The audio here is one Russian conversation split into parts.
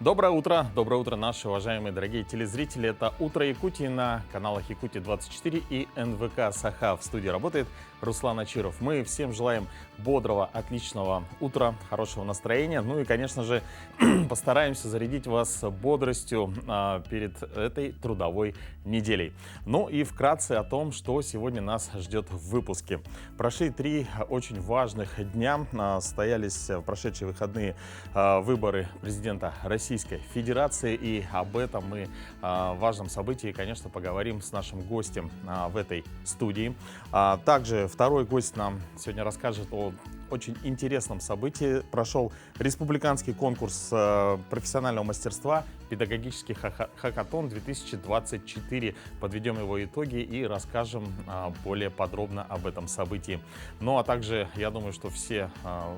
Доброе утро, наши уважаемые дорогие телезрители. Это «Утро Якутии» на каналах Якутия-24 и НВК Саха. В студии работает Руслан Ачиров. Мы всем желаем бодрого, отличного утра, хорошего настроения. Ну и, конечно же, постараемся зарядить вас бодростью перед этой трудовой неделей. Ну и вкратце о том, что сегодня нас ждет в выпуске. Прошли 3 очень важных дня. Состоялись в прошедшие выходные выборы президента Российской Федерации, и об этом мы в важном событии, конечно, поговорим с нашим гостем в этой студии. Также второй гость нам сегодня расскажет о очень интересном событии. Прошел республиканский конкурс профессионального мастерства «Педагогический хакатон 2024». Подведем его итоги и расскажем более подробно об этом событии. Ну а также, я думаю, что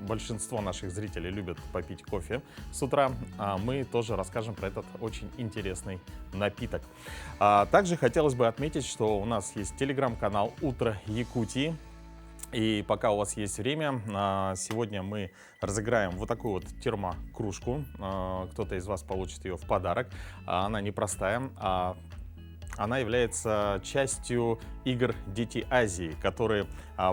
большинство наших зрителей любят попить кофе с утра. Мы тоже расскажем про этот очень интересный напиток. Также хотелось бы отметить, что у нас есть телеграм-канал «Утро Якутии». И пока у вас есть время, сегодня мы разыграем вот такую вот термокружку. Кто-то из вас получит ее в подарок. Она непростая, она является частью игр «Дети Азии», которые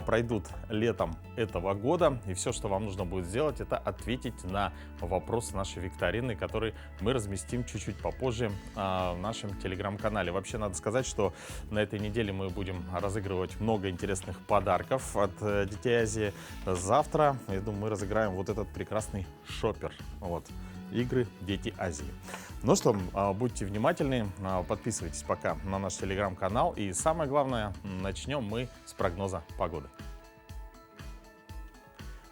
пройдут летом этого года. И все, что вам нужно будет сделать, это ответить на вопрос нашей викторины, который мы разместим чуть-чуть попозже в нашем телеграм-канале. Вообще, надо сказать, что на этой неделе мы будем разыгрывать много интересных подарков от «Детей Азии». Завтра, я думаю, мы разыграем вот этот прекрасный шопер. Вот. Игры «Дети Азии». Ну что, будьте внимательны, подписывайтесь пока на наш телеграм-канал. И самое главное, начнем мы с прогноза погоды.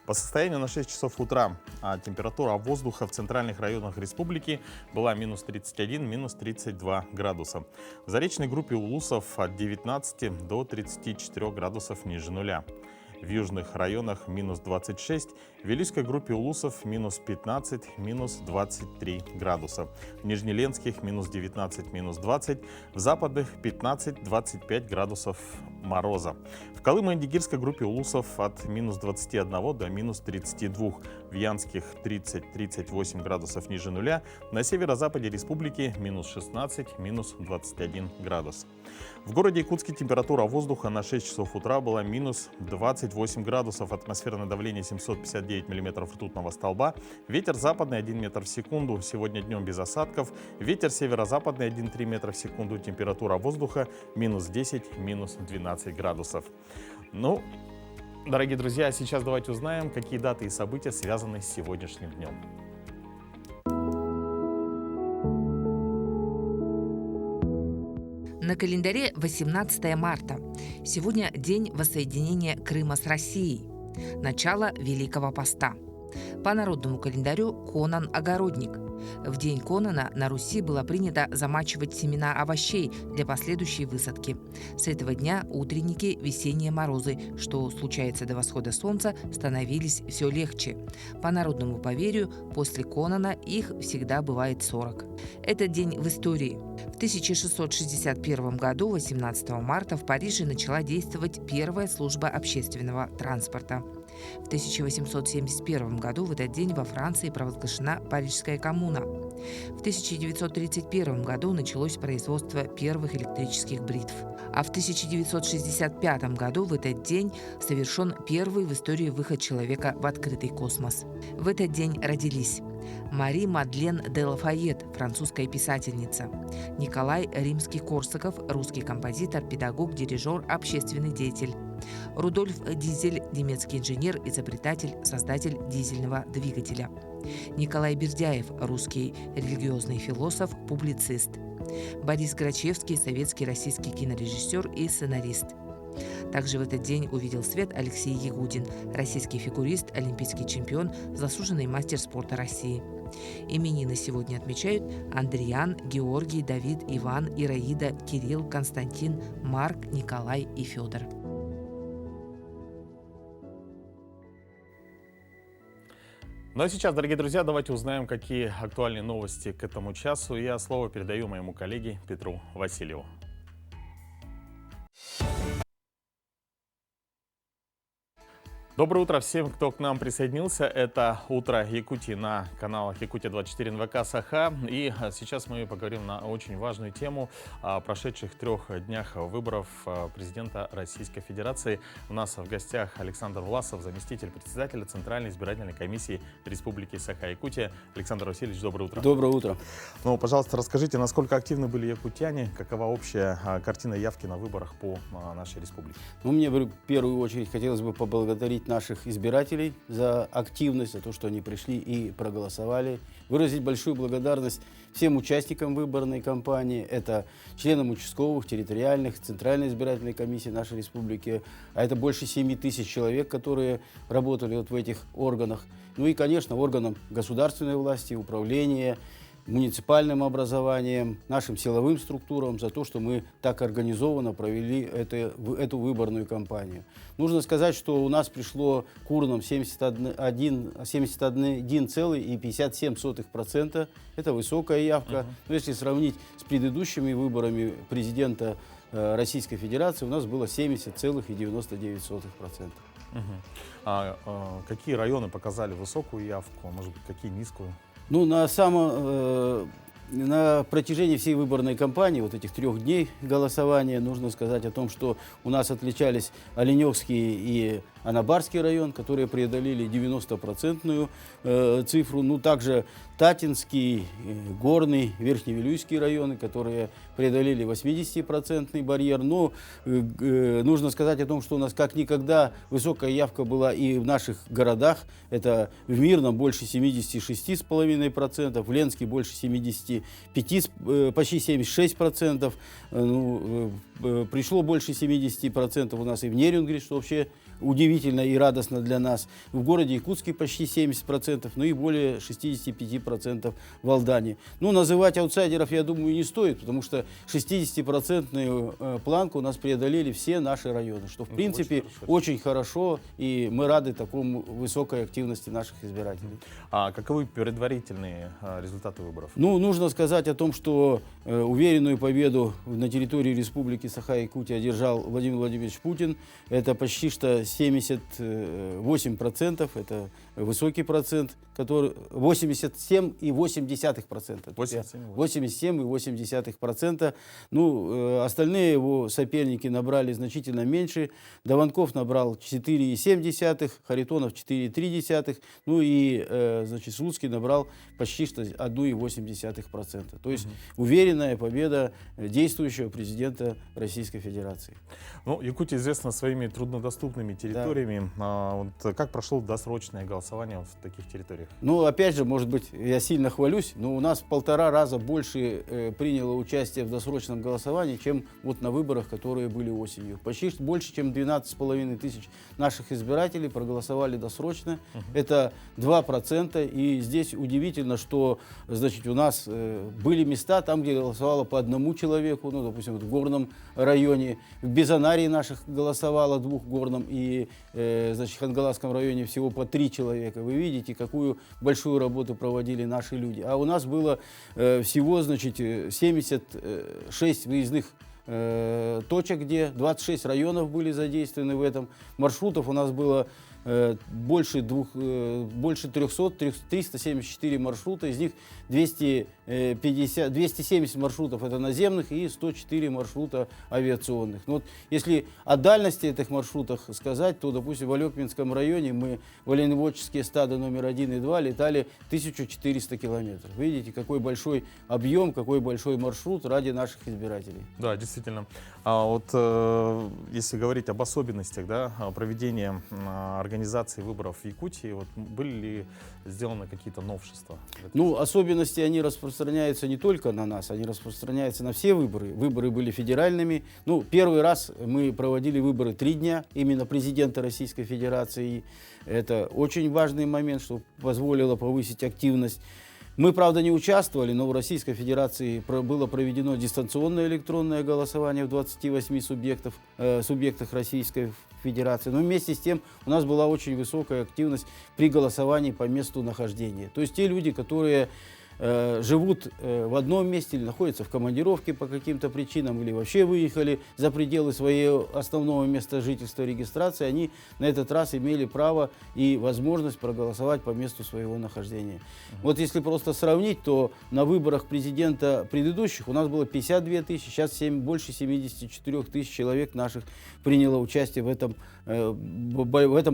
По состоянию на 6 часов утра температура воздуха в центральных районах республики была минус 31, минус 32 градуса. В заречной группе Улусов от 19 до 34 градусов ниже нуля. В южных районах минус 26, в Вилюйской группе Улусов минус 15, минус 23 градуса. В Нижнеленских минус 19, минус 20, в западных 15-25 градусов мороза. В Колымо-Индигирской группе Улусов от минус 21 до минус 32, в Янских 30-38 градусов ниже нуля, на северо-западе республики минус 16, минус 21 градус. В городе Якутске температура воздуха на 6 часов утра была минус 28 градусов, атмосферное давление 759 миллиметров ртутного столба, ветер западный 1 метр в секунду, сегодня днем без осадков, ветер северо-западный 1,3 метра в секунду, температура воздуха минус 10, минус 12 градусов. Ну, дорогие друзья, сейчас давайте узнаем, какие даты и события связаны с сегодняшним днем. На календаре 18 марта. Сегодня день воссоединения Крыма с Россией. Начало Великого Поста. По народному календарю Конан Огородник. В день Конана на Руси было принято замачивать семена овощей для последующей высадки. С этого дня утренники, весенние морозы, что случается до восхода солнца, становились все легче. По народному поверью, после Конана их всегда бывает 40. Этот день в истории. В 1661 году, 18 марта, в Париже начала действовать первая служба общественного транспорта. В 1871 году в этот день во Франции провозглашена Парижская коммуна. В 1931 году началось производство первых электрических бритв. А в 1965 году в этот день совершен первый в истории выход человека в открытый космос. В этот день родились Мари Мадлен де Лафайет, французская писательница; Николай Римский-Корсаков, русский композитор, педагог, дирижер, общественный деятель; Рудольф Дизель, немецкий инженер, изобретатель, создатель дизельного двигателя; Николай Бердяев, русский религиозный философ, публицист; Борис Грачевский, советский российский кинорежиссер и сценарист. Также в этот день увидел свет Алексей Ягудин, российский фигурист, олимпийский чемпион, заслуженный мастер спорта России. Именины сегодня отмечают Андриан, Георгий, Давид, Иван, Ираида, Кирилл, Константин, Марк, Николай и Федор. Ну а сейчас, дорогие друзья, давайте узнаем, какие актуальные новости к этому часу. Я слово передаю моему коллеге Петру Васильеву. Доброе утро всем, кто к нам присоединился. Это «Утро Якутии» на каналах Якутия-24 НВК Саха. И сейчас мы поговорим на очень важную тему о прошедших 3 днях выборов президента Российской Федерации. У нас в гостях Александр Власов, заместитель председателя Центральной избирательной комиссии Республики Саха-Якутия. Александр Васильевич, доброе утро. Доброе утро. Ну, пожалуйста, расскажите, насколько активны были якутяне, какова общая картина явки на выборах по нашей республике? Ну, мне в первую очередь хотелось бы поблагодарить наших избирателей за активность, за то, что они пришли и проголосовали. Выразить большую благодарность всем участникам выборной кампании. Это членам участковых, территориальных, Центральной избирательной комиссии нашей республики. А это больше 7 тысяч человек, которые работали вот в этих органах. Ну и, конечно, органам государственной власти, управления, муниципальным образованием, нашим силовым структурам за то, что мы так организованно провели эту выборную кампанию. Нужно сказать, что у нас пришло к урнам 71,57%. Это высокая явка. Но если сравнить с предыдущими выборами президента Российской Федерации, у нас было 70,99%. Какие районы показали высокую явку, может быть, какие низкую? Ну, на протяжении всей выборной кампании, вот этих 3 дней голосования, нужно сказать о том, что у нас отличались Оленевский и Анабарский район, которые преодолели 90% цифру. Ну, также Татинский, Горный, Верхневилюйский районы, которые преодолели 80% барьер. Но нужно сказать о том, что у нас как никогда высокая явка была и в наших городах. Это в Мирном больше 76,5%, в Ленске больше 75%, почти 76%. Пришло больше 70% у нас и в Нерюнгри, что вообще удивительно и радостно для нас. В городе Якутске почти 70%, ну и более 65% в Алдане. Ну, называть аутсайдеров, я думаю, не стоит, потому что 60% планку у нас преодолели все наши районы, что, в принципе, очень хорошо, и мы рады такому высокой активности наших избирателей. А каковы предварительные результаты выборов? Ну, нужно сказать о том, что уверенную победу на территории Республики Саха-Якутия одержал Владимир Владимирович Путин. Это почти что 78%, это высокий процент, который 87,8%. 87,8%. Ну, остальные его соперники набрали значительно меньше. Даванков набрал 4,7, Харитонов 4,3, ну и, значит, Слуцкий набрал почти что 1,8%. То есть уверенная победа действующего президента Российской Федерации. Ну, Якутия известна своими труднодоступными территориями. Да. Вот как прошло досрочное голосование в таких территориях? Ну, опять же, может быть, я сильно хвалюсь, но у нас в 1,5 раза больше приняло участие в досрочном голосовании, чем вот на выборах, которые были осенью. Почти больше, чем 12,5 тысяч наших избирателей проголосовали досрочно. Это 2%. И здесь удивительно, что, значит, у нас были места там, где голосовало по 1 человеку, ну, допустим, вот в Горном районе, в Безанарии наших голосовало 2 Горном и, значит, в Хангаласском районе всего по 3 человека. Вы видите, какую большую работу проводили наши люди. А у нас было всего, значит, 76 выездных точек, где 26 районов были задействованы в этом. Маршрутов у нас было больше 374 маршрута, из них 270 маршрутов это наземных и 104 маршрута авиационных. Ну, вот, если о дальности этих маршрутах сказать, то, допустим, в Алекминском районе мы в оленеводческие стада номер 1 и 2 летали 1400 километров. Видите, какой большой объем, какой большой маршрут ради наших избирателей. Да, действительно. А вот если говорить об особенностях, да, проведения организации выборов в Якутии, вот, были ли сделаны какие-то новшества? Ну, особенности, они распространяются не только на нас, они распространяются на все выборы. Выборы были федеральными. Ну, первый раз мы проводили выборы 3 дня, именно президента Российской Федерации. Это очень важный момент, что позволило повысить активность. Мы, правда, не участвовали, но в Российской Федерации было проведено дистанционное электронное голосование в 28 субъектах Российской Федерации. Но вместе с тем у нас была очень высокая активность при голосовании по месту нахождения. То есть те люди, которые живут в одном месте или находятся в командировке по каким-то причинам, или вообще выехали за пределы своего основного места жительства и регистрации, они на этот раз имели право и возможность проголосовать по месту своего нахождения. Вот если просто сравнить, то на выборах президента предыдущих у нас было 52 тысячи, сейчас больше 74 тысяч человек наших приняло участие в этом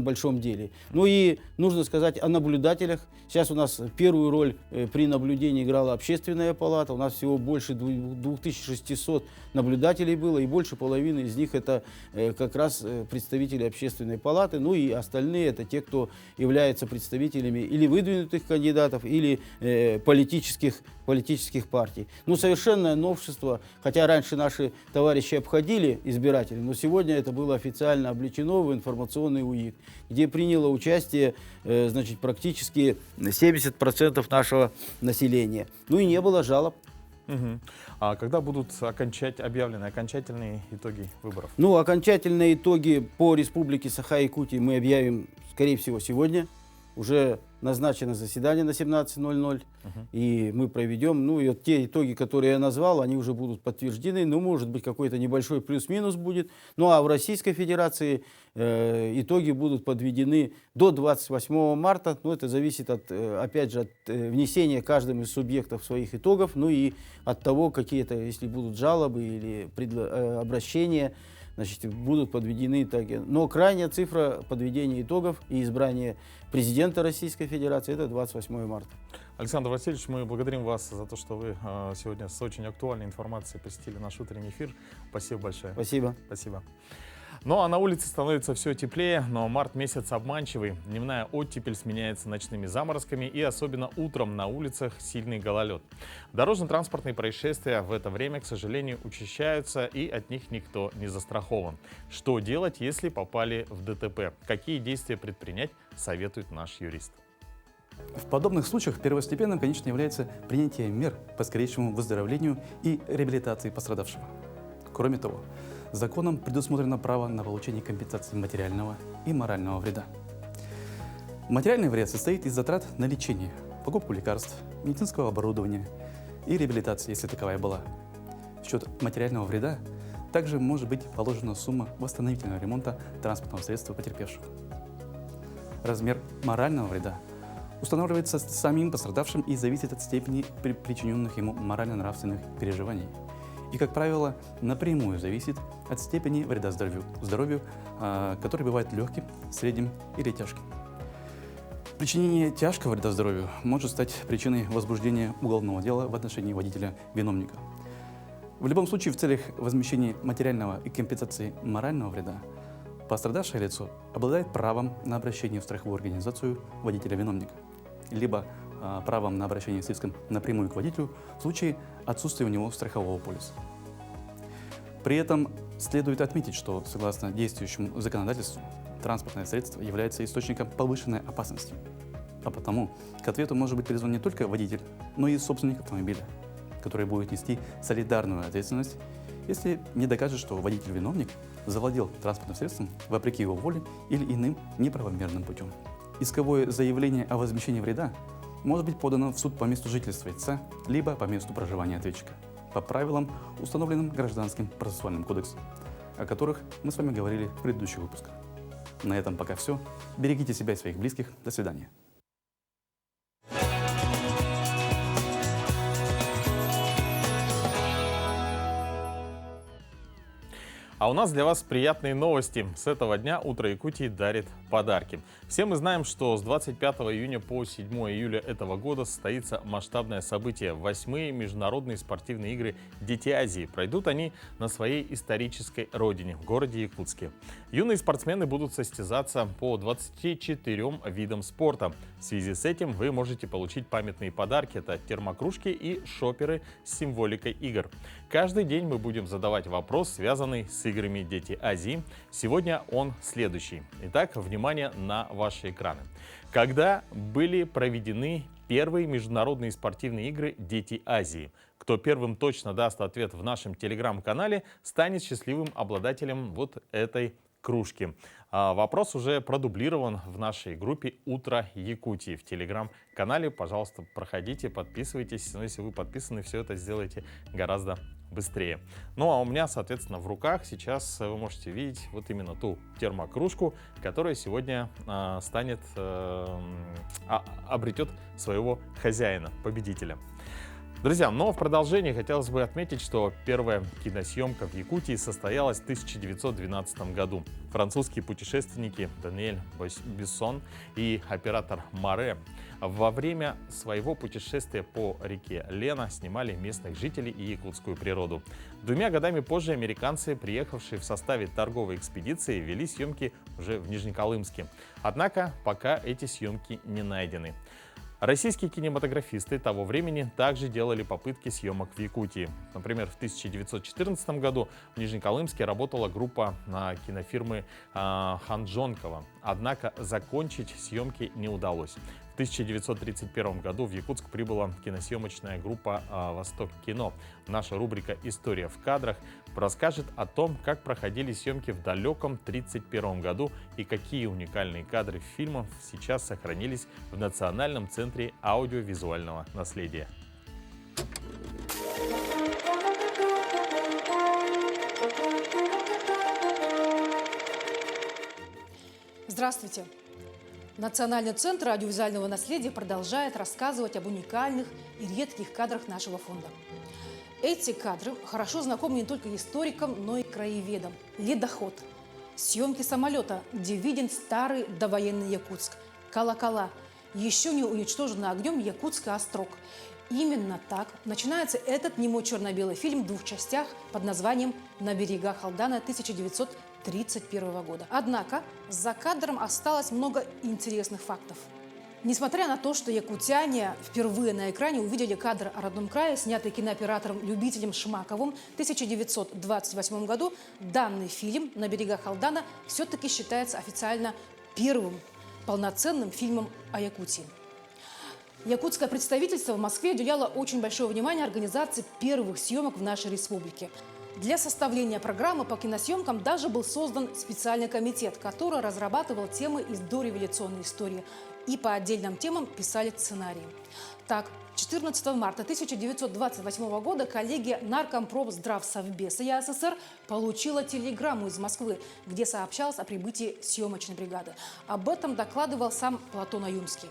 большом деле. Ну и нужно сказать о наблюдателях. Сейчас у нас первую роль при наблюдении играла общественная палата. У нас всего больше 2600 наблюдателей было, и больше половины из них это как раз представители общественной палаты. Ну и остальные это те, кто являются представителями или выдвинутых кандидатов, или политических партий. Ну, совершенное новшество, хотя раньше наши товарищи обходили избирателей, но сегодня это было официально облечено в информационный УИК, где приняло участие значит, практически 70% нашего населения. Ну и не было жалоб. Мгм. А когда будут объявлены окончательные итоги выборов? Ну, окончательные итоги по Республике Саха-Якутия мы объявим, скорее всего, сегодня. Уже назначено заседание на 17:00, и мы проведем, ну и вот те итоги, которые я назвал, они уже будут подтверждены, ну, может быть, какой-то небольшой плюс-минус будет. Ну, а в Российской Федерации итоги будут подведены до 28 марта, ну, это зависит, опять же, от внесения каждым из субъектов своих итогов, ну и от того, какие-то, если будут жалобы или обращения, значит, будут подведены итоги. Но крайняя цифра подведения итогов и избрания президента Российской Федерации – это 28 марта. Александр Васильевич, мы благодарим вас за то, что вы сегодня с очень актуальной информацией посетили наш утренний эфир. Спасибо большое. Спасибо. Спасибо. Ну а на улице становится все теплее, но март месяц обманчивый. Дневная оттепель сменяется ночными заморозками, и особенно утром на улицах сильный гололед. Дорожно-транспортные происшествия в это время, к сожалению, учащаются, и от них никто не застрахован. Что делать, если попали в ДТП? Какие действия предпринять, советует наш юрист. В подобных случаях первостепенным, конечно, является принятие мер по скорейшему выздоровлению и реабилитации пострадавшего. Кроме того, законом предусмотрено право на получение компенсации материального и морального вреда. Материальный вред состоит из затрат на лечение, покупку лекарств, медицинского оборудования и реабилитации, если таковая была. В счет материального вреда также может быть положена сумма восстановительного ремонта транспортного средства потерпевшего. Размер морального вреда устанавливается самим пострадавшим и зависит от степени причиненных ему морально-нравственных переживаний. И, как правило, напрямую зависит от степени вреда здоровью, который бывает легким, средним или тяжким. Причинение тяжкого вреда здоровью может стать причиной возбуждения уголовного дела в отношении водителя-виновника. В любом случае, в целях возмещения материального и компенсации морального вреда пострадавшее лицо обладает правом на обращение в страховую организацию водителя-виновника, либо правом на обращение с иском напрямую к водителю в случае отсутствия у него страхового полиса. При этом следует отметить, что, согласно действующему законодательству, транспортное средство является источником повышенной опасности, а потому к ответу может быть призван не только водитель, но и собственник автомобиля, который будет нести солидарную ответственность, если не докажет, что водитель-виновник завладел транспортным средством вопреки его воле или иным неправомерным путем. Исковое заявление о возмещении вреда может быть подано в суд по месту жительства истца, либо по месту проживания ответчика, по правилам, установленным Гражданским процессуальным кодексом, о которых мы с вами говорили в предыдущих выпусках. На этом пока все. Берегите себя и своих близких. До свидания. А у нас для вас приятные новости. С этого дня «Утро Якутии» дарит подарки. Все мы знаем, что с 25 июня по 7 июля этого года состоится масштабное событие. 8-е международные спортивные игры «Дети Азии». Пройдут они на своей исторической родине, в городе Якутске. Юные спортсмены будут состязаться по 24 видам спорта. В связи с этим вы можете получить памятные подарки. Это термокружки и шоперы с символикой игр. Каждый день мы будем задавать вопрос, связанный с играми «Дети Азии». Сегодня он следующий. Итак, внимание на ваши экраны. Когда были проведены первые международные спортивные игры «Дети Азии»? Кто первым точно даст ответ в нашем телеграм-канале, станет счастливым обладателем вот этой кружки. Вопрос уже продублирован в нашей группе «Утро Якутии» в телеграм-канале. Пожалуйста, проходите, подписывайтесь. Но если вы подписаны, все это сделайте гораздо быстрее. Ну а у меня, соответственно, в руках сейчас вы можете видеть вот именно ту термокружку, которая сегодня обретет своего хозяина, победителя. Друзья, но в продолжении хотелось бы отметить, что первая киносъемка в Якутии состоялась в 1912 году. Французские путешественники Даниэль Бессон и оператор Море во время своего путешествия по реке Лена снимали местных жителей и якутскую природу. 2 годами позже американцы, приехавшие в составе торговой экспедиции, вели съемки уже в Нижнеколымске. Однако пока эти съемки не найдены. Российские кинематографисты того времени также делали попытки съемок в Якутии. Например, в 1914 году в Нижнеколымске работала группа кинофирмы Ханджонкова. Однако закончить съемки не удалось. В 1931 году в Якутск прибыла киносъемочная группа «Восток кино». Наша рубрика «История в кадрах» расскажет о том, как проходили съемки в далеком 1931 году и какие уникальные кадры фильмов сейчас сохранились в Национальном центре аудиовизуального наследия. Здравствуйте! Национальный центр аудиовизуального наследия продолжает рассказывать об уникальных и редких кадрах нашего фонда. Эти кадры хорошо знакомы не только историкам, но и краеведам. Ледоход, съемки самолета, где виден старый довоенный Якутск, колокола, еще не уничтоженный огнем Якутский острог. Именно так начинается этот немой черно-белый фильм в 2 частях под названием «На берегах Алдана» 1931 года. Однако за кадром осталось много интересных фактов. Несмотря на то, что якутяне впервые на экране увидели кадр о родном крае, снятый кинооператором-любителем Шмаковым в 1928 году, данный фильм «На берегах Алдана» все-таки считается официально первым полноценным фильмом о Якутии. Якутское представительство в Москве уделяло очень большое внимание организации первых съемок в нашей республике. Для составления программы по киносъемкам даже был создан специальный комитет, который разрабатывал темы из дореволюционной истории и по отдельным темам писали сценарии. Так, 14 марта 1928 года коллегия Наркомпромздравсовбеса ЯССР получила телеграмму из Москвы, где сообщалось о прибытии съемочной бригады. Об этом докладывал сам Платон Аюмский.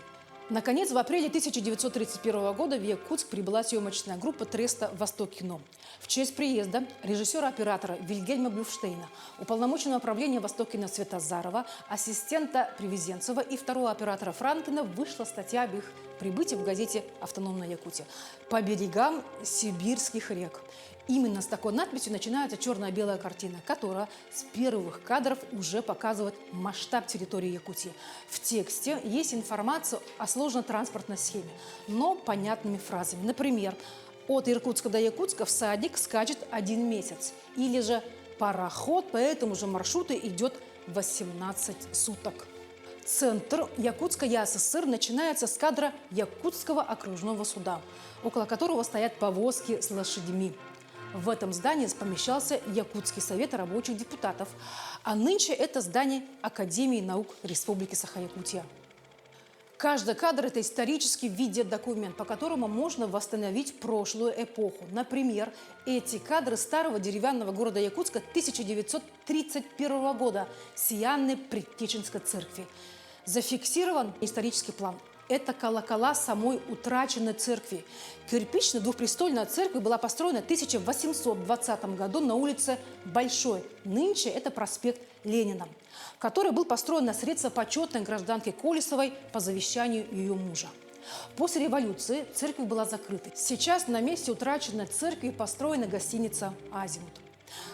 Наконец, в апреле 1931 года в Якутск прибыла съемочная группа Треста «Восток кино». В честь приезда режиссера-оператора Вильгельма Блюфштейна, уполномоченного управления «Восток кино» Светозарова, ассистента Привезенцева и второго оператора Франкина вышла статья об их прибытии в газете «Автономная Якутия» «По берегам сибирских рек». Именно с такой надписью начинается черно-белая картина, которая с первых кадров уже показывает масштаб территории Якутии. В тексте есть информация о сложной транспортной схеме, но понятными фразами. Например, от Иркутска до Якутска всадник скачет 1 месяц. Или же пароход по этому же маршруту идет 18 суток. Центр Якутска ЯССР начинается с кадра Якутского окружного суда, около которого стоят повозки с лошадьми. В этом здании помещался Якутский совет рабочих депутатов, а нынче это здание Академии наук Республики Саха-Якутия. Каждый кадр – это исторический видеодокумент, по которому можно восстановить прошлую эпоху. Например, эти кадры старого деревянного города Якутска 1931 года, Сиянной Предтеченской церкви. Зафиксирован исторический план. Это колокола самой утраченной церкви. Кирпичная двухпрестольная церковь была построена в 1820 году на улице Большой. Нынче это проспект Ленина, который был построен на средства почетной гражданки Колесовой по завещанию ее мужа. После революции церковь была закрыта. Сейчас на месте утраченной церкви построена гостиница «Азимут».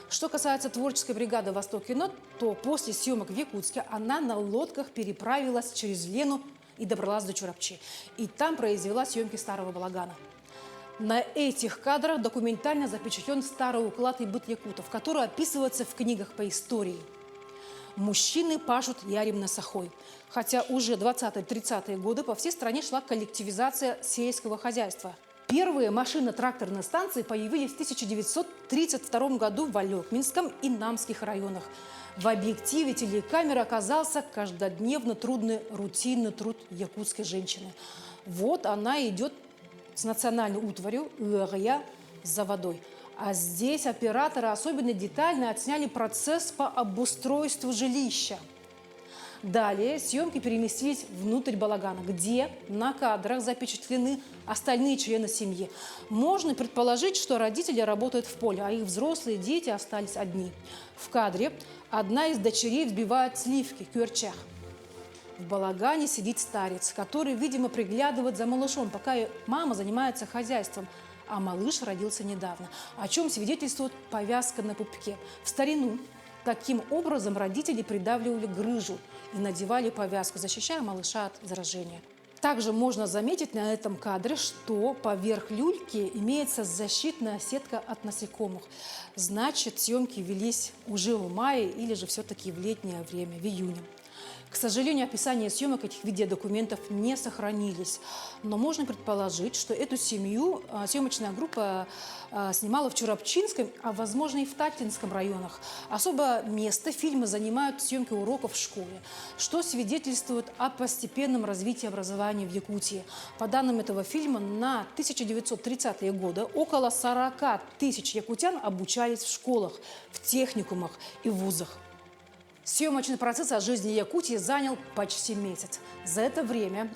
Что касается творческой бригады «Восток кино», то после съемок в Якутске она на лодках переправилась через Лену и добралась до Чурапчи. И там произвела съемки старого балагана. На этих кадрах документально запечатлен старый уклад и быт якутов, который описывается в книгах по истории. Мужчины пашут ярем на сахой. Хотя уже 20-30-е годы по всей стране шла коллективизация сельского хозяйства. Первые машино-тракторные станции появились в 1932 году в Алекминском и Намских районах. В объективе телекамеры оказался каждодневно трудный, рутинный труд якутской женщины. Вот она идет с национальной утварью «Ырия» за водой. А здесь операторы особенно детально отсняли процесс по обустройству жилища. Далее съемки переместились внутрь балагана, где на кадрах запечатлены остальные члены семьи. Можно предположить, что родители работают в поле, а их взрослые дети остались одни. В кадре одна из дочерей взбивает сливки в кюрчах. В балагане сидит старец, который, видимо, приглядывает за малышом, пока мама занимается хозяйством. А малыш родился недавно, о чем свидетельствует повязка на пупке. В старину таким образом родители придавливали грыжу и надевали повязку, защищая малыша от заражения. Также можно заметить на этом кадре, что поверх люльки имеется защитная сетка от насекомых. Значит, съемки велись уже в мае или же все-таки в летнее время, в июне. К сожалению, описания съемок этих видеодокументов не сохранились. Но можно предположить, что эту семью съемочная группа снимала в Чурапчинском, а возможно и в Татинском районах. Особо место фильма занимают съемки уроков в школе, что свидетельствует о постепенном развитии образования в Якутии. По данным этого фильма, на 1930-е годы около 40 тысяч якутян обучались в школах, в техникумах и вузах. Съемочный процесс о жизни Якутии занял почти месяц. За это время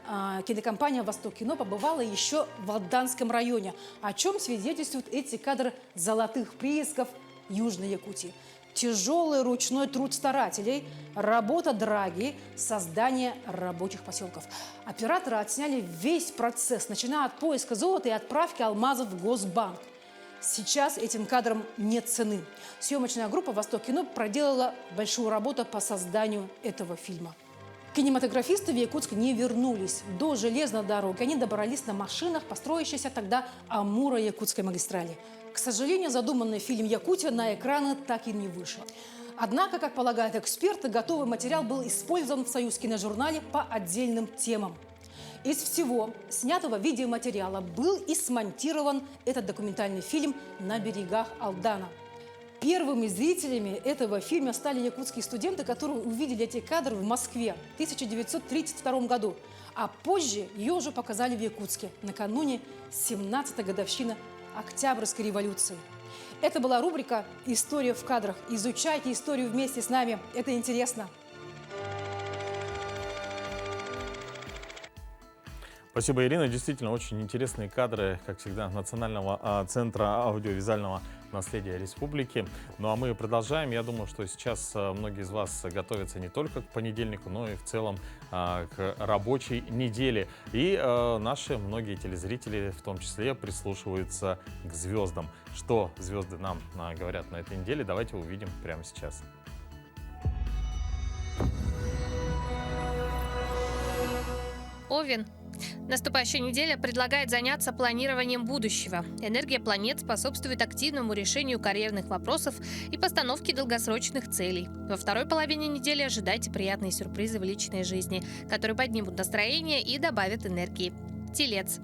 кинокомпания «Восток Кино» побывала еще в Алданском районе, о чем свидетельствуют эти кадры золотых приисков Южной Якутии. Тяжелый ручной труд старателей, работа драги, создание рабочих поселков. Операторы отсняли весь процесс, начиная от поиска золота и отправки алмазов в Госбанк. Сейчас этим кадрам нет цены. Съемочная группа «Восток Кино» проделала большую работу по созданию этого фильма. Кинематографисты в Якутск не вернулись. До железной дороги они добрались на машинах, построившейся тогда Амуро-Якутской магистрали. К сожалению, задуманный фильм «Якутия» на экраны так и не вышел. Однако, как полагают эксперты, готовый материал был использован в Союз-киножурнале по отдельным темам. Из всего снятого видеоматериала был и смонтирован этот документальный фильм «На берегах Алдана». Первыми зрителями этого фильма стали якутские студенты, которые увидели эти кадры в Москве в 1932 году. А позже ее уже показали в Якутске накануне 17-й годовщины Октябрьской революции. Это была рубрика «История в кадрах». Изучайте историю вместе с нами. Это интересно. Спасибо, Ирина. Действительно, очень интересные кадры, как всегда, Национального центра аудиовизуального наследия республики. Ну а мы продолжаем. Я думаю, что сейчас многие из вас готовятся не только к понедельнику, но и в целом к рабочей неделе. И наши многие телезрители в том числе прислушиваются к звездам. Что звезды нам говорят на этой неделе, давайте увидим прямо сейчас. Овен. Наступающая неделя предлагает заняться планированием будущего. Энергия планет способствует активному решению карьерных вопросов и постановке долгосрочных целей. Во второй половине недели ожидайте приятные сюрпризы в личной жизни, которые поднимут настроение и добавят энергии. Телец.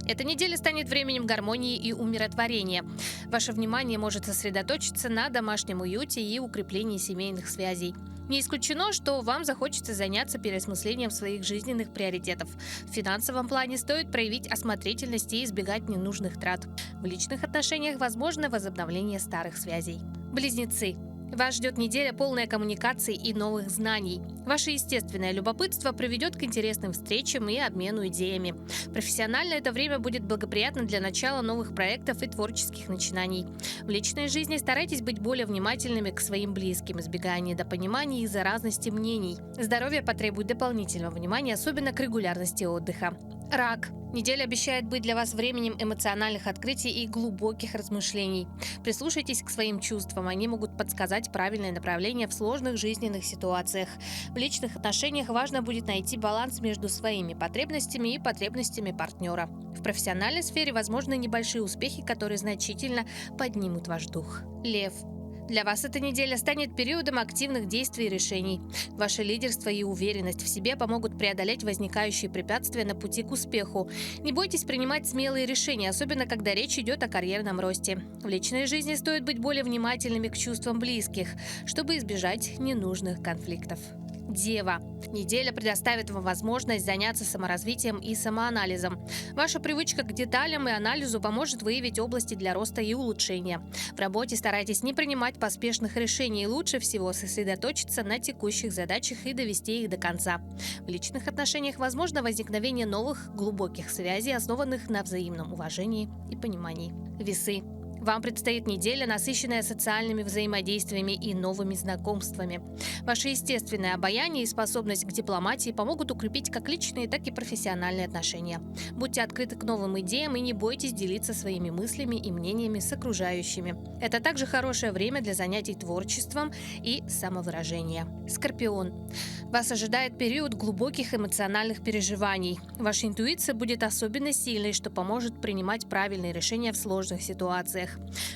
Эта неделя станет временем гармонии и умиротворения. Ваше внимание может сосредоточиться на домашнем уюте и укреплении семейных связей. Не исключено, что вам захочется заняться переосмыслением своих жизненных приоритетов. В финансовом плане стоит проявить осмотрительность и избегать ненужных трат. В личных отношениях возможно возобновление старых связей. Близнецы. Вас ждет неделя, полная коммуникаций и новых знаний. Ваше естественное любопытство приведет к интересным встречам и обмену идеями. Профессионально это время будет благоприятно для начала новых проектов и творческих начинаний. В личной жизни старайтесь быть более внимательными к своим близким, избегая недопониманий из-за разности мнений. Здоровье потребует дополнительного внимания, особенно к регулярности отдыха. Рак. Неделя обещает быть для вас временем эмоциональных открытий и глубоких размышлений. Прислушайтесь к своим чувствам, они могут подсказать правильное направление в сложных жизненных ситуациях. В личных отношениях важно будет найти баланс между своими потребностями и потребностями партнера. В профессиональной сфере возможны небольшие успехи, которые значительно поднимут ваш дух. Лев. Для вас эта неделя станет периодом активных действий и решений. Ваше лидерство и уверенность в себе помогут преодолеть возникающие препятствия на пути к успеху. Не бойтесь принимать смелые решения, особенно когда речь идет о карьерном росте. В личной жизни стоит быть более внимательными к чувствам близких, чтобы избежать ненужных конфликтов. Дева. Неделя предоставит вам возможность заняться саморазвитием и самоанализом. Ваша привычка к деталям и анализу поможет выявить области для роста и улучшения. В работе старайтесь не принимать поспешных решений, лучше всего сосредоточиться на текущих задачах и довести их до конца. В личных отношениях возможно возникновение новых глубоких связей, основанных на взаимном уважении и понимании. Весы. Вам предстоит неделя, насыщенная социальными взаимодействиями и новыми знакомствами. Ваше естественное обаяние и способность к дипломатии помогут укрепить как личные, так и профессиональные отношения. Будьте открыты к новым идеям и не бойтесь делиться своими мыслями и мнениями с окружающими. Это также хорошее время для занятий творчеством и самовыражения. Скорпион. Вас ожидает период глубоких эмоциональных переживаний. Ваша интуиция будет особенно сильной, что поможет принимать правильные решения в сложных ситуациях.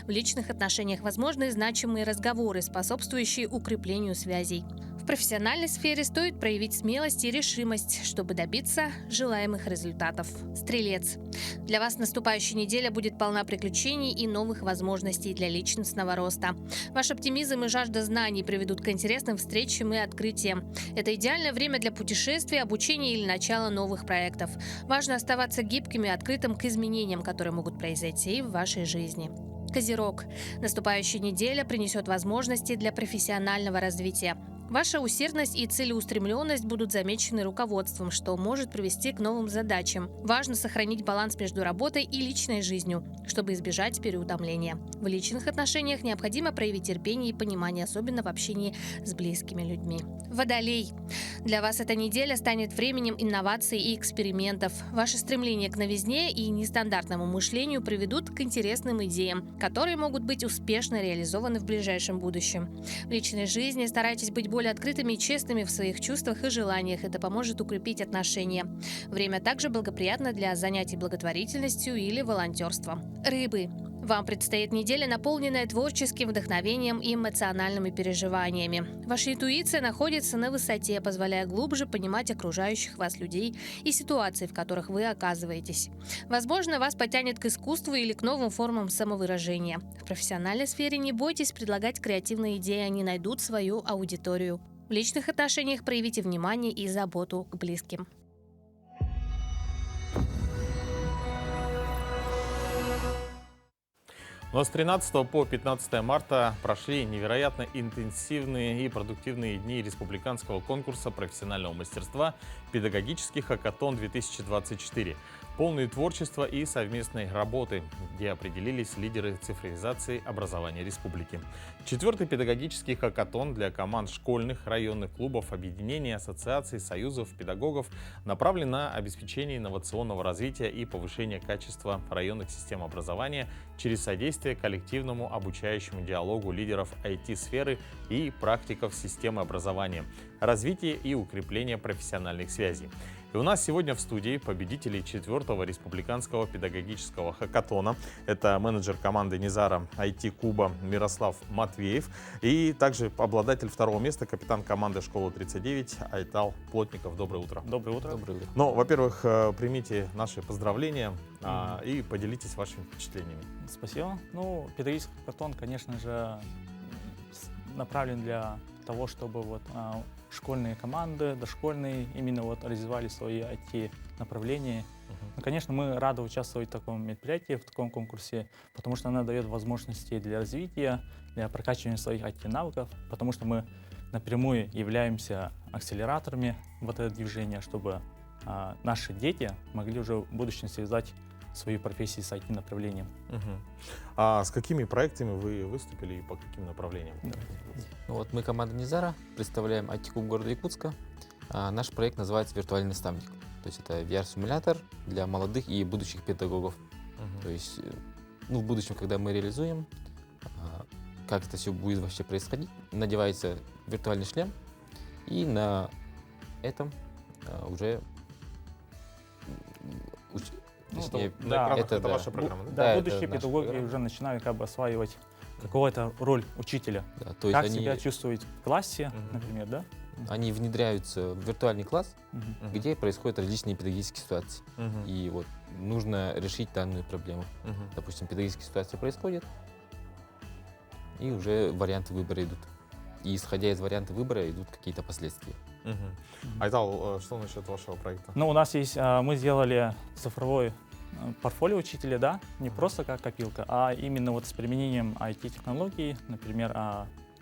В личных отношениях возможны значимые разговоры, способствующие укреплению связей. В профессиональной сфере стоит проявить смелость и решимость, чтобы добиться желаемых результатов. Стрелец. Для вас наступающая неделя будет полна приключений и новых возможностей для личностного роста. Ваш оптимизм и жажда знаний приведут к интересным встречам и открытиям. Это идеальное время для путешествий, обучения или начала новых проектов. Важно оставаться гибким и открытым к изменениям, которые могут произойти в вашей жизни. Козерог. Наступающая неделя принесет возможности для профессионального развития. Ваша усердность и целеустремленность будут замечены руководством, что может привести к новым задачам. Важно сохранить баланс между работой и личной жизнью, чтобы избежать переутомления. В личных отношениях необходимо проявить терпение и понимание, особенно в общении с близкими людьми. Водолей. Для вас эта неделя станет временем инноваций и экспериментов. Ваше стремление к новизне и нестандартному мышлению приведут к интересным идеям, которые могут быть успешно реализованы в ближайшем будущем. В личной жизни старайтесь быть более открытыми и честными в своих чувствах и желаниях. Это поможет укрепить отношения. Время также благоприятно для занятий благотворительностью или волонтерством. Рыбы. Вам предстоит неделя, наполненная творческим вдохновением и эмоциональными переживаниями. Ваша интуиция находится на высоте, позволяя глубже понимать окружающих вас людей и ситуации, в которых вы оказываетесь. Возможно, вас потянет к искусству или к новым формам самовыражения. В профессиональной сфере не бойтесь предлагать креативные идеи, они найдут свою аудиторию. В личных отношениях проявите внимание и заботу к близким. Но с 13 по 15 марта прошли невероятно интенсивные и продуктивные дни республиканского конкурса профессионального мастерства «Педагогический хакатон-2024», полные творчества и совместной работы, где определились лидеры цифровизации образования республики. Четвертый педагогический хакатон для команд школьных, районных клубов, объединений, ассоциаций, союзов, педагогов направлен на обеспечение инновационного развития и повышение качества районных систем образования через содействие коллективному обучающему диалогу лидеров IT-сферы и практиков системы образования, развитие и укрепление профессиональных связей. И у нас сегодня в студии победители 4-го республиканского педагогического хакатона. Это менеджер команды Низара IT-куба Мирослав Матвеев и также обладатель 2-го места, капитан команды школы 39 Айтал Плотников. Доброе утро. Доброе утро. Доброе утро. Ну, во-первых, примите наши поздравления и поделитесь вашими впечатлениями. Спасибо. Ну, педагогический хакатон, конечно же, направлен для того, чтобы школьные команды, дошкольные именно развивали свои IT-направления. Ну, конечно, мы рады участвовать в таком мероприятии, в таком конкурсе, потому что она дает возможности для развития, для прокачивания своих IT-навыков, потому что мы напрямую являемся акселераторами этого движения, чтобы наши дети могли уже в будущем связать свою профессию с IT-направлением. А с какими проектами вы выступили и по каким направлениям? Ну, мы команда Низара, представляем IT-клуб города Якутска. Наш проект называется «Виртуальный наставник». То есть это VR-симулятор для молодых и будущих педагогов. То есть в будущем, когда мы реализуем, как это все будет вообще происходить, надевается виртуальный шлем, и на этом уже это ваша программа, да? Будущие педагоги уже начинают осваивать какая-то роль учителя. Да, то есть Как они, себя чувствовать в классе, Мгм. например, да? они внедряются в виртуальный класс, Мгм. Мгм. где происходят различные педагогические ситуации. Мгм. И вот нужно решить данную проблему. Мгм. Допустим, педагогическая ситуация происходит, и уже варианты выбора идут. И исходя из варианта выбора идут какие-то последствия. Мгм. Айтал, что насчет вашего проекта? Ну, у нас есть, мы сделали цифровой портфолио учителя, да, не просто как копилка, а именно вот с применением IT-технологий, например,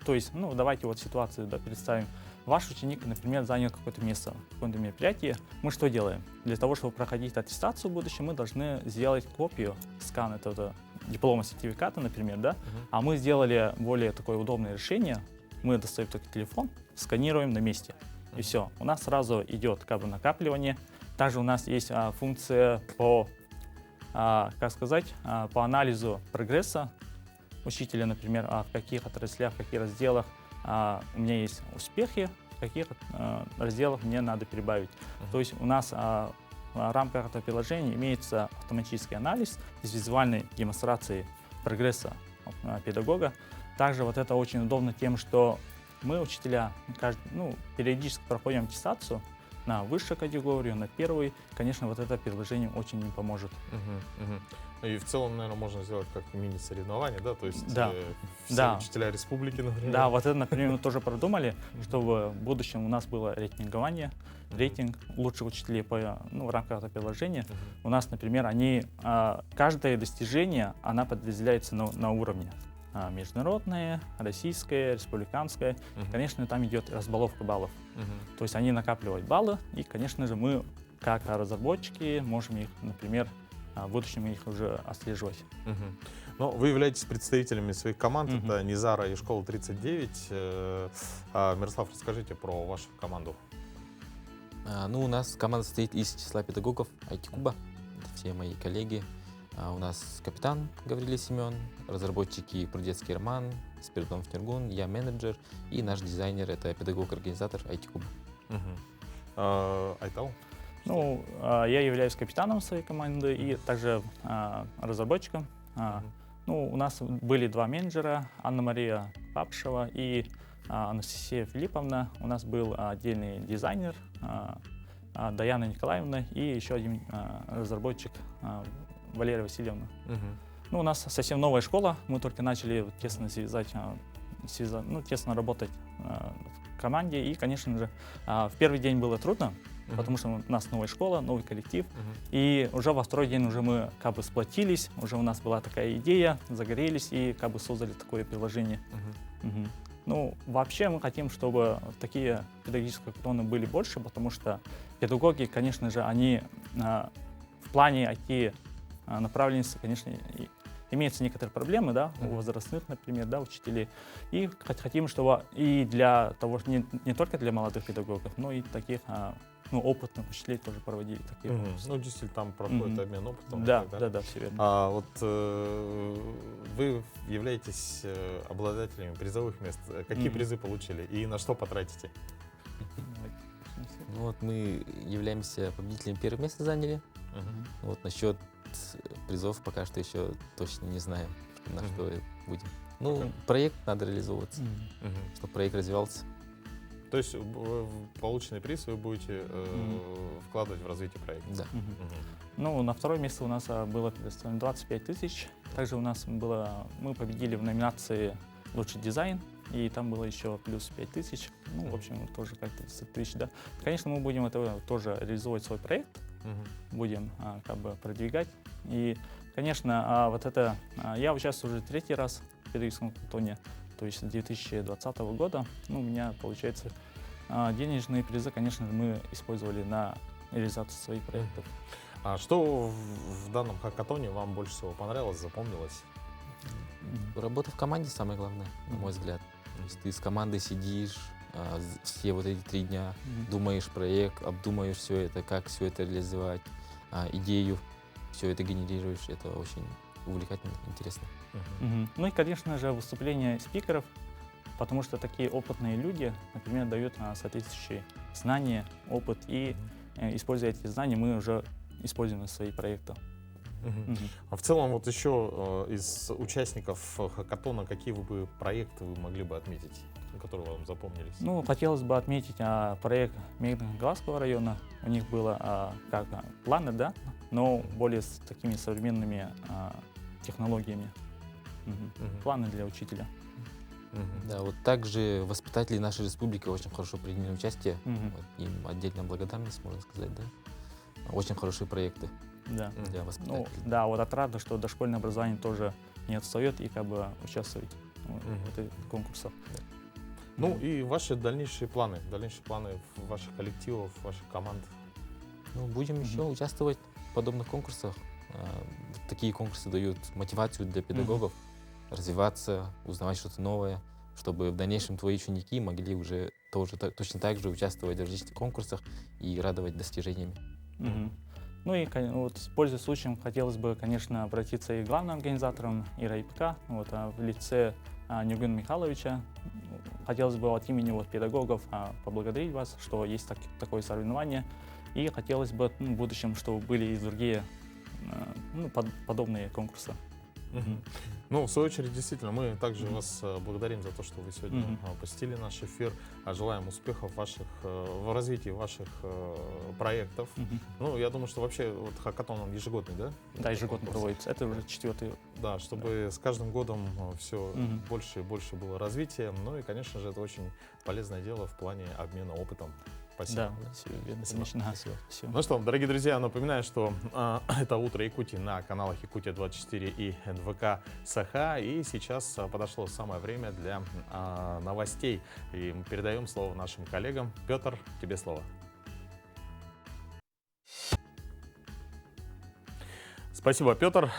то есть, ну, давайте вот ситуацию, да, представим. Ваш ученик, например, занял какое-то место в каком-то мероприятии. Мы что делаем? Для того, чтобы проходить аттестацию в будущем, мы должны сделать копию, скан этого диплома, сертификата, например, да, а мы сделали более такое удобное решение. Мы достаем только телефон, сканируем на месте, и все. У нас сразу идет как бы накапливание. Также у нас есть функция по, как сказать, по анализу прогресса учителя, например, в каких отраслях, в каких разделах у меня есть успехи, в каких разделах мне надо прибавить. То есть у нас в рамках этого приложения имеется автоматический анализ с визуальной демонстрацией прогресса педагога. Также вот это очень удобно тем, что мы, учителя, периодически проходим аттестацию на высшую категорию, на первую. Конечно, вот это приложение очень им поможет. Мгм. Мгм. И в целом, наверное, можно сделать как мини-соревнование, да? То есть Да. все Да. учителя республики, например. Да, вот это, например, мы тоже продумали, чтобы в будущем у нас было рейтингование, рейтинг лучших учителей в рамках этого приложения. У нас, например, каждое достижение, она подразделяется на уровне. Международное, российское, республиканское. Конечно, там идет разбаловка баллов. Мгм. То есть они накапливают баллы, и, конечно же, мы, как разработчики, можем их, например, в будущем их уже отслеживать. Мгм. Ну, вы являетесь представителями своих команд, Мгм. это Низара и Школа 39. Мирослав, расскажите про вашу команду. У нас команда состоит из числа педагогов IT-куба. Это все мои коллеги. У нас капитан Гаврилий Семен, разработчики Прудецкий Роман, Спиридонов Тергун, я менеджер и наш дизайнер — это педагог-организатор IT-куба. Айтал? Я являюсь капитаном своей команды и также разработчиком. У нас были два менеджера, Анна-Мария Папшева и Анастасия Филипповна. У нас был отдельный дизайнер, Даяна Николаевна, и еще один разработчик, Валерия Васильевна. У нас совсем новая школа, мы только начали тесно тесно работать в команде, и, конечно же, в первый день было трудно, потому что у нас новая школа, новый коллектив, и уже во второй день уже мы как бы сплотились, уже у нас была такая идея, загорелись и как бы создали такое приложение. Вообще мы хотим, чтобы такие педагогические хакатоны были больше, потому что педагоги, конечно же, они в плане IT направленности, конечно, имеются некоторые проблемы, да, у возрастных, например, да, учителей. И хотим, чтобы и для того, не только для молодых педагогов, но и таких опытных учителей тоже проводили такие курсы. Действительно, там проходит обмен опытом. Да, все верно. Вы являетесь обладателями призовых мест. Какие призы получили и на что потратите? Мы являемся победителями первых мест заняли. Насчет призов пока что еще точно не знаем, на что будем. Проект надо реализовываться, чтобы проект развивался. То есть полученный приз вы будете вкладывать в развитие проекта? Да. На второе место у нас было предоставлено 25 тысяч. Также у нас мы победили в номинации «Лучший дизайн», и там было еще плюс 5 тысяч. В общем, тоже как-то 10 тысяч, да. Конечно, мы будем это тоже реализовывать свой проект, будем как бы продвигать. И, конечно, я участвую уже третий раз в педагогическом хакатоне, то есть с 2020 года. У меня, получается, денежные призы, конечно, мы использовали на реализацию своих проектов. А что в данном хакатоне вам больше всего понравилось, запомнилось? Работа в команде самое главное, на мой взгляд. То есть ты с командой сидишь все вот эти 3 дня, думаешь проект, обдумаешь все это, как все это реализовать, идею, все это генерируешь. Это очень увлекательно, интересно. И, конечно же, выступления спикеров, потому что такие опытные люди, например, дают соответствующие знания, опыт, и используя эти знания, мы уже используем на свои проекты. А в целом, вот еще из участников хакатона, какие бы проекты вы могли бы отметить, которые вам запомнились? Ну, хотелось бы отметить проект Мегдонгласского района. У них было планы, да, но более с такими современными технологиями. Планы для учителя. Да, вот также воспитатели нашей республики очень хорошо приняли участие. Вот им отдельная благодарность, можно сказать, да. Очень хорошие проекты Да. для Ну, воспитателей. да, вот отрадно, что дошкольное образование тоже не отстает и как бы участвует в этих конкурсах. Ну и ваши дальнейшие планы ваших коллективов, ваших команд. Ну, будем еще участвовать в подобных конкурсах. Такие конкурсы дают мотивацию для педагогов развиваться, узнавать что-то новое, чтобы в дальнейшем твои ученики могли уже тоже точно так же участвовать в различных конкурсах и радовать достижениями. Ну и вот, пользуясь случаем, хотелось бы, конечно, обратиться и к главным организаторам, и РайПК, вот, в лице Нюгена Михайловича. Хотелось бы от имени педагогов поблагодарить вас, что есть такое соревнование. И хотелось бы в будущем, чтобы были и другие подобные конкурсы. Ну, в свою очередь, действительно, мы также вас благодарим за то, что вы сегодня посетили наш эфир. Желаем успехов в развитии ваших проектов. Ну, я думаю, что вообще вот хакатон он ежегодный, да? Да, ежегодно проводится. Это уже 4-й. Да, чтобы с каждым годом все больше и больше было развития. Ну и, конечно же, это очень полезное дело в плане обмена опытом. Спасибо. Да, все верно. Спасибо. Ну что, дорогие друзья, напоминаю, что это «Утро Якутии» на каналах Якутия-24 и НВК Саха. И сейчас подошло самое время для новостей. И мы передаем слово нашим коллегам. Петр, тебе слово. Спасибо, Петр.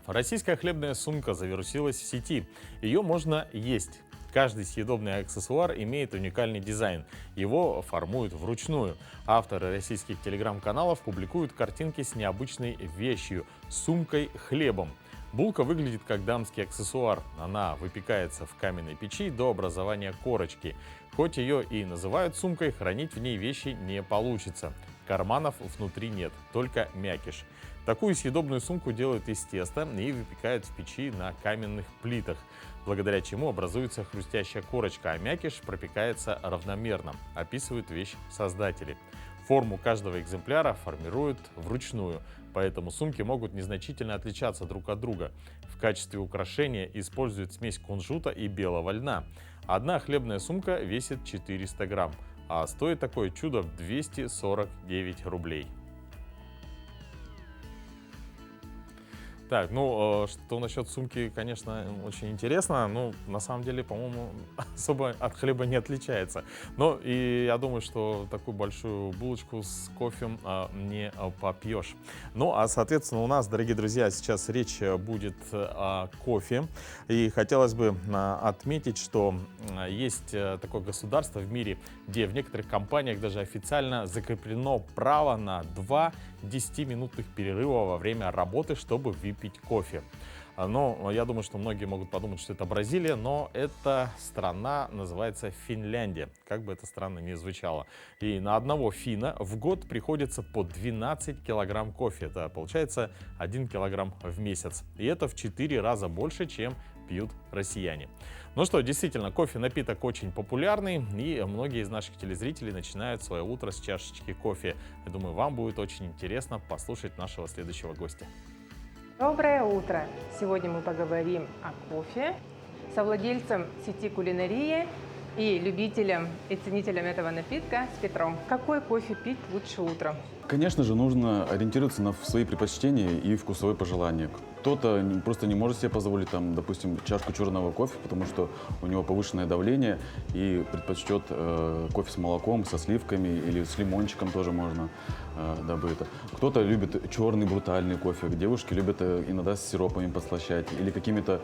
Российская хлебная сумка завирусилась в сети. Ее можно есть. Каждый съедобный аксессуар имеет уникальный дизайн. Его формуют вручную. Авторы российских телеграм-каналов публикуют картинки с необычной вещью – сумкой-хлебом. Булка выглядит как дамский аксессуар. Она выпекается в каменной печи до образования корочки. Хоть ее и называют сумкой, хранить в ней вещи не получится. Карманов внутри нет, только мякиш. Такую съедобную сумку делают из теста и выпекают в печи на каменных плитах, благодаря чему образуется хрустящая корочка, а мякиш пропекается равномерно, описывают вещь создатели. Форму каждого экземпляра формируют вручную, поэтому сумки могут незначительно отличаться друг от друга. В качестве украшения используют смесь кунжута и белого льна. Одна хлебная сумка весит 400 грамм, а стоит такое чудо 249 рублей. Так, ну, что насчет сумки, конечно, очень интересно. Ну, на самом деле, по-моему, особо от хлеба не отличается. Но и я думаю, что такую большую булочку с кофе не попьешь. Ну, а, соответственно, у нас, дорогие друзья, сейчас речь будет о кофе. И хотелось бы отметить, что есть такое государство в мире, где в некоторых компаниях даже официально закреплено право на 2 10-минутных перерыва во время работы, чтобы выпить кофе. Но я думаю, что многие могут подумать, что это Бразилия, но эта страна называется Финляндия, как бы это странно ни звучало. И на одного финна в год приходится по 12 килограмм кофе. Это получается 1 килограмм в месяц. И это в 4 раза больше, чем пьют россияне. Ну что, действительно, кофе-напиток очень популярный, и многие из наших телезрителей начинают свое утро с чашечки кофе. Я думаю, вам будет очень интересно послушать нашего следующего гостя. Доброе утро! Сегодня мы поговорим о кофе с совладельцем сети кулинарии и любителем и ценителем этого напитка с Петром. Какой кофе пить лучше утром? Конечно же, нужно ориентироваться на свои предпочтения и вкусовые пожелания. Кто-то просто не может себе позволить, допустим, чашку черного кофе, потому что у него повышенное давление и предпочтет кофе с молоком, со сливками или с лимончиком тоже можно добыть. Кто-то любит черный брутальный кофе, девушки любят иногда с сиропами подслащать или какими-то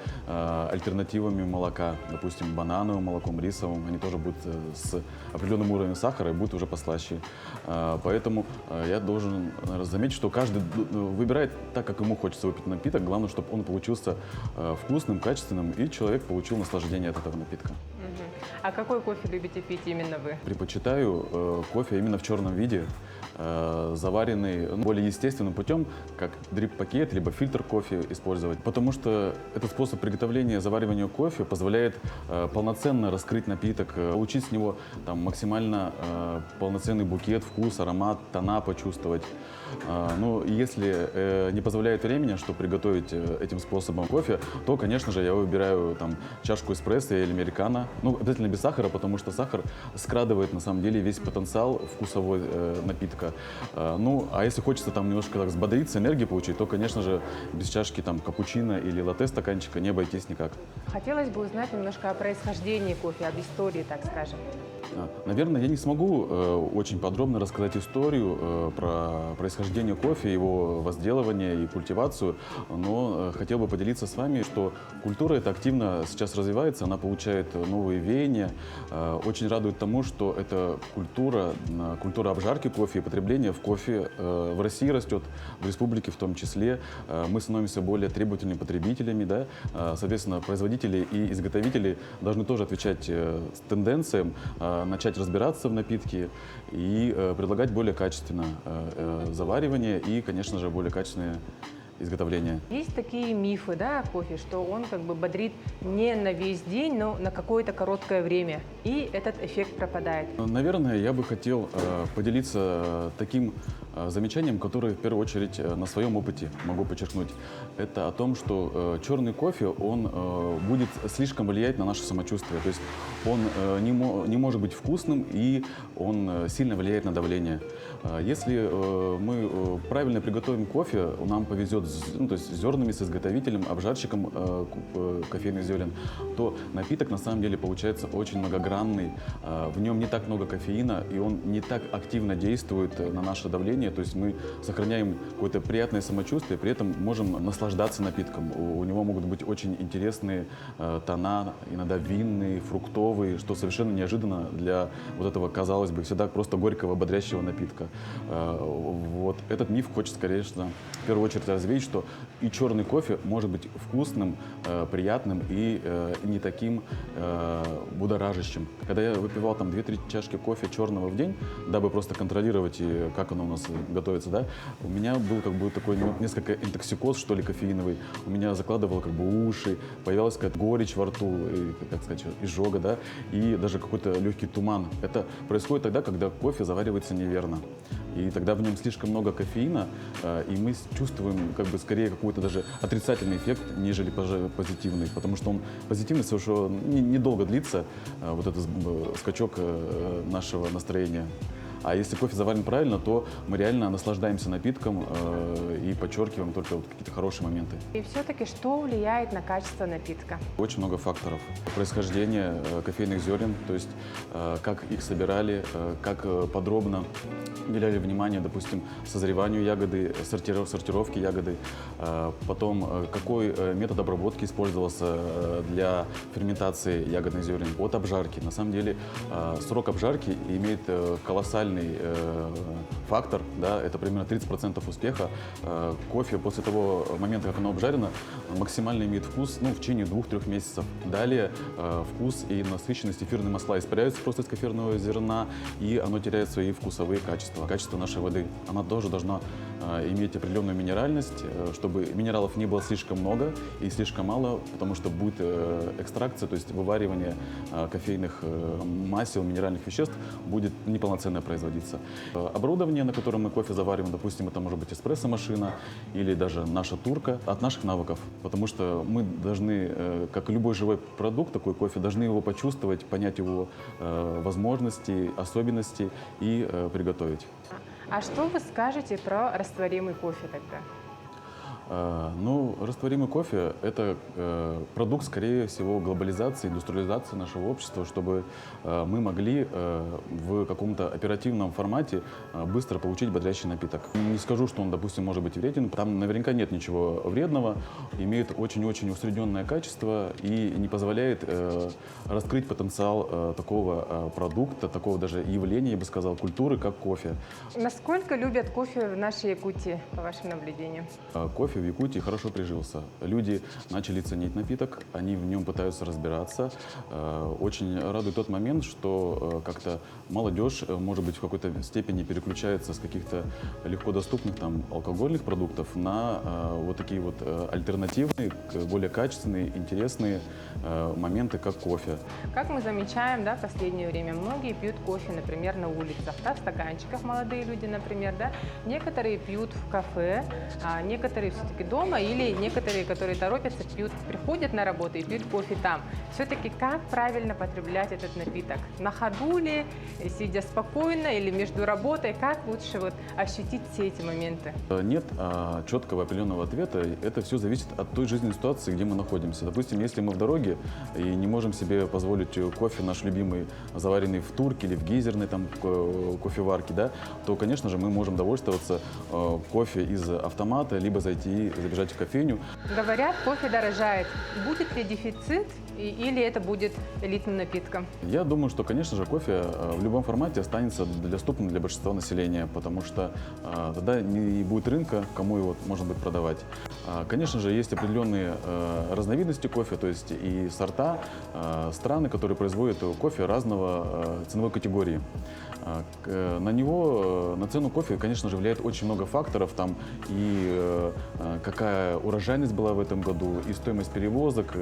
альтернативами молока, допустим, банановым молоком, рисовым, они тоже будут с определенным уровнем сахара и будут уже послаще. Поэтому я должен заметить, что каждый выбирает так, как ему хочется выпить напиток. главное, чтобы он получился вкусным, качественным, и человек получил наслаждение от этого напитка. А какой кофе любите пить именно вы? Предпочитаю кофе именно в черном виде, заваренный более естественным путем, как дрип-пакет, либо фильтр кофе использовать. Потому что этот способ приготовления, заваривания кофе позволяет полноценно раскрыть напиток, получить с него там, максимально полноценный букет, вкус, аромат, тона почувствовать. Ну, если не позволяет времени, чтобы приготовить этим способом кофе, то, конечно же, я выбираю там, чашку эспрессо или американо. Ну, обязательно без сахара, потому что сахар скрадывает, на самом деле, весь потенциал вкусовой напитка. Ну, а если хочется там немножко так взбодриться, энергии получить, то, конечно же, без чашки там капучино или латте стаканчика не обойтись никак. Хотелось бы узнать немножко о происхождении кофе, об истории, так скажем. Наверное, я не смогу очень подробно рассказать историю про происхождение кофе, его возделывание и культивацию, но хотел бы поделиться с вами, что культура эта активно сейчас развивается, она получает новые веяния. Очень радует тому, что эта культура обжарки кофе и потребления в кофе в России растет, в республике в том числе. Мы становимся более требовательными потребителями, да? Соответственно, производители и изготовители должны тоже отвечать тенденциям, начать разбираться в напитке и предлагать более качественное заваривание и, конечно же, более качественное изготовление. Есть такие мифы, да, о кофе, что он как бы бодрит не на весь день, но на какое-то короткое время, и этот эффект пропадает. Наверное, я бы хотел поделиться таким замечанием, которое в первую очередь на своем опыте могу подчеркнуть. Это о том, что черный кофе, он будет слишком влиять на наше самочувствие. То есть он не может быть вкусным, и он сильно влияет на давление. Если мы правильно приготовим кофе, нам повезет то есть с зернами, с изготовителем, обжарщиком кофейных зерен, то напиток на самом деле получается очень многогранный. В нем не так много кофеина, и он не так активно действует на наше давление. То есть мы сохраняем какое-то приятное самочувствие, при этом можем наслаждаться напитком. У него могут быть очень интересные тона, иногда винные, фруктовые, что совершенно неожиданно для вот этого, казалось бы, всегда просто горького, бодрящего напитка. Вот этот миф хочется, конечно, в первую очередь развеять, что и черный кофе может быть вкусным, приятным и не таким будоражащим. Когда я выпивал там 2-3 чашки кофе черного в день, дабы просто контролировать, как оно у нас готовится, да, у меня был как бы такой несколько интоксикоз, что ли, кофеиновый. У меня закладывало как бы уши, появилась какая-то горечь во рту, как сказать, изжога, да, и даже какой-то легкий туман. Это происходит тогда, когда кофе заваривается неверно. И тогда в нем слишком много кофеина, и мы чувствуем как бы скорее какой-то даже отрицательный эффект, нежели позитивный, потому что он позитивный совершенно недолго длится, вот этот скачок нашего настроения. А если кофе заварен правильно, то мы реально наслаждаемся напитком и подчеркиваем только вот какие-то хорошие моменты. И все-таки что влияет на качество напитка? Очень много факторов. Происхождение кофейных зерен, то есть как их собирали, как подробно уделяли внимание, допустим, созреванию ягоды, сортировке ягоды, потом какой метод обработки использовался для ферментации ягодных зерен, от обжарки. На самом деле срок обжарки имеет колоссальный фактор, да, это примерно 30% успеха. Кофе после того момента, как оно обжарено, максимально имеет вкус в течение 2-3 месяцев. Далее вкус и насыщенность эфирные масла испаряются просто из кофейного зерна, и оно теряет свои вкусовые качества. Качество нашей воды, она тоже должна иметь определенную минеральность, чтобы минералов не было слишком много и слишком мало, потому что будет экстракция, то есть вываривание кофейных масел, минеральных веществ будет неполноценно производиться. Оборудование, на котором мы кофе завариваем, допустим, это может быть эспрессо-машина или даже наша турка, от наших навыков, потому что мы должны, как и любой живой продукт, такой кофе, должны его почувствовать, понять его возможности, особенности и приготовить. А что вы скажете про растворимый кофе тогда? Ну, растворимый кофе – это продукт, скорее всего, глобализации, индустриализации нашего общества, чтобы мы могли в каком-то оперативном формате быстро получить бодрящий напиток. Не скажу, что он, допустим, может быть вреден. Там наверняка нет ничего вредного, имеет очень-очень усредненное качество и не позволяет раскрыть потенциал такого продукта, такого даже явления, я бы сказал, культуры, как кофе. Насколько любят кофе в нашей Якутии, по вашим наблюдениям? Кофе кофе в Якутии хорошо прижился. Люди начали ценить напиток, они в нем пытаются разбираться. Очень радует тот момент, что как-то молодежь, может быть, в какой-то степени переключается с каких-то легко доступных там алкогольных продуктов на вот такие вот альтернативные, более качественные, интересные моменты, как кофе. Как мы замечаем, да, в последнее время многие пьют кофе, например, на улицах, да, в стаканчиках, молодые люди, например, да. Некоторые пьют в кафе, а некоторые все-таки дома, или некоторые, которые торопятся, пьют, приходят на работу и пьют кофе там. Все-таки как правильно потреблять этот напиток? На ходу ли, сидя спокойно, или между работой? Как лучше вот ощутить все эти моменты? Нет четкого определенного ответа. Это все зависит от той жизненной ситуации, где мы находимся. Допустим, если мы в дороге и не можем себе позволить кофе наш любимый, заваренный в турке или в гейзерной там кофеварке, да, то, конечно же, мы можем довольствоваться кофе из автомата, либо зайти, забежать в кофейню. Говорят, кофе дорожает. Будет ли дефицит или это будет элитным напитком? Я думаю, что, конечно же, кофе в любом формате останется доступным для большинства населения, потому что тогда не будет рынка, кому его, может быть, продавать. Конечно же, есть определенные разновидности кофе, то есть и сорта, страны, которые производят кофе разного ценовой категории. На него, на цену кофе, конечно же, влияет очень много факторов, там и какая урожайность была в этом году, и стоимость перевозок,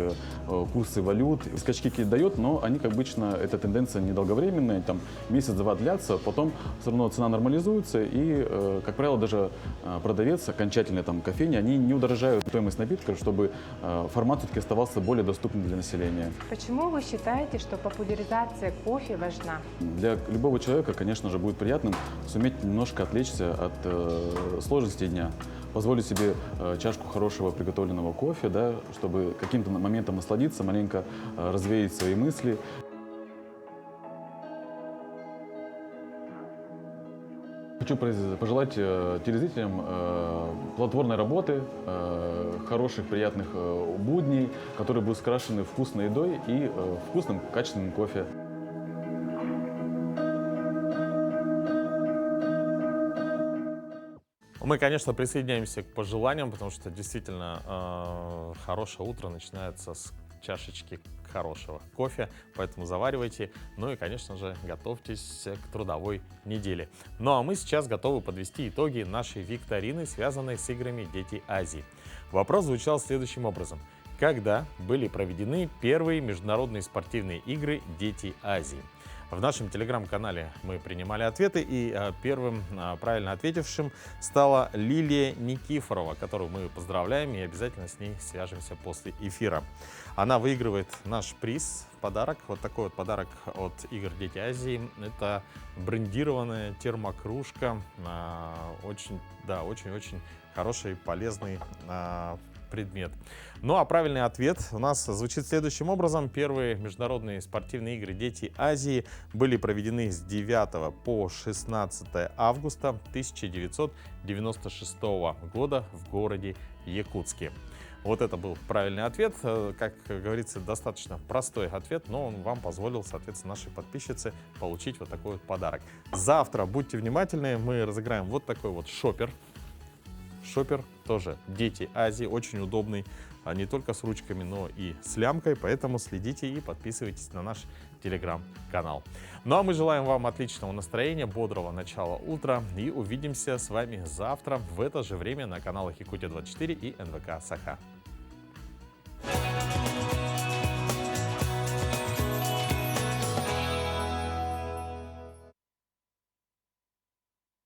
курсы валют. Скачки какие-то дает, но они, как обычно, эта тенденция недолговременная, там месяц-два длятся, потом все равно цена нормализуется, и, как правило, даже продавец, окончательные там кофейни, они не удорожают стоимость напитка, чтобы формат все-таки оставался более доступным для населения. Почему вы считаете, что популяризация кофе важна? Для любого человека, конечно же, будет приятным суметь немножко отвлечься от сложности дня, позволить себе чашку хорошего приготовленного кофе, да, чтобы каким-то моментом насладиться, маленько развеять свои мысли. Хочу пожелать телезрителям плодотворной работы, хороших, приятных будней, которые будут скрашены вкусной едой и вкусным, качественным кофе. Мы, конечно, присоединяемся к пожеланиям, потому что действительно хорошее утро начинается с чашечки хорошего кофе, поэтому заваривайте. Ну и, конечно же, готовьтесь к трудовой неделе. Ну а мы сейчас готовы подвести итоги нашей викторины, связанной с играми «Дети Азии». Вопрос звучал следующим образом. Когда были проведены первые международные спортивные игры «Дети Азии»? В нашем телеграм-канале мы принимали ответы, и первым правильно ответившим стала Лилия Никифорова, которую мы поздравляем и обязательно с ней свяжемся после эфира. Она выигрывает наш приз, подарок, вот такой вот подарок от игр «Дети Азии». Это брендированная термокружка, очень-очень хороший, полезный предмет. Ну а правильный ответ у нас звучит следующим образом. Первые международные спортивные игры «Дети Азии» были проведены с 9 по 16 августа 1996 года в городе Якутске. Вот это был правильный ответ. Как говорится, достаточно простой ответ, но он вам позволил, соответственно, нашей подписчице получить вот такой вот подарок. Завтра, будьте внимательны, мы разыграем вот такой вот шопер. Шопер тоже «Дети Азии», очень удобный, не только с ручками, но и с лямкой, поэтому следите и подписывайтесь на наш телеграм-канал. Ну а мы желаем вам отличного настроения, бодрого начала утра и увидимся с вами завтра в это же время на каналах Якутия 24 и НВК Саха.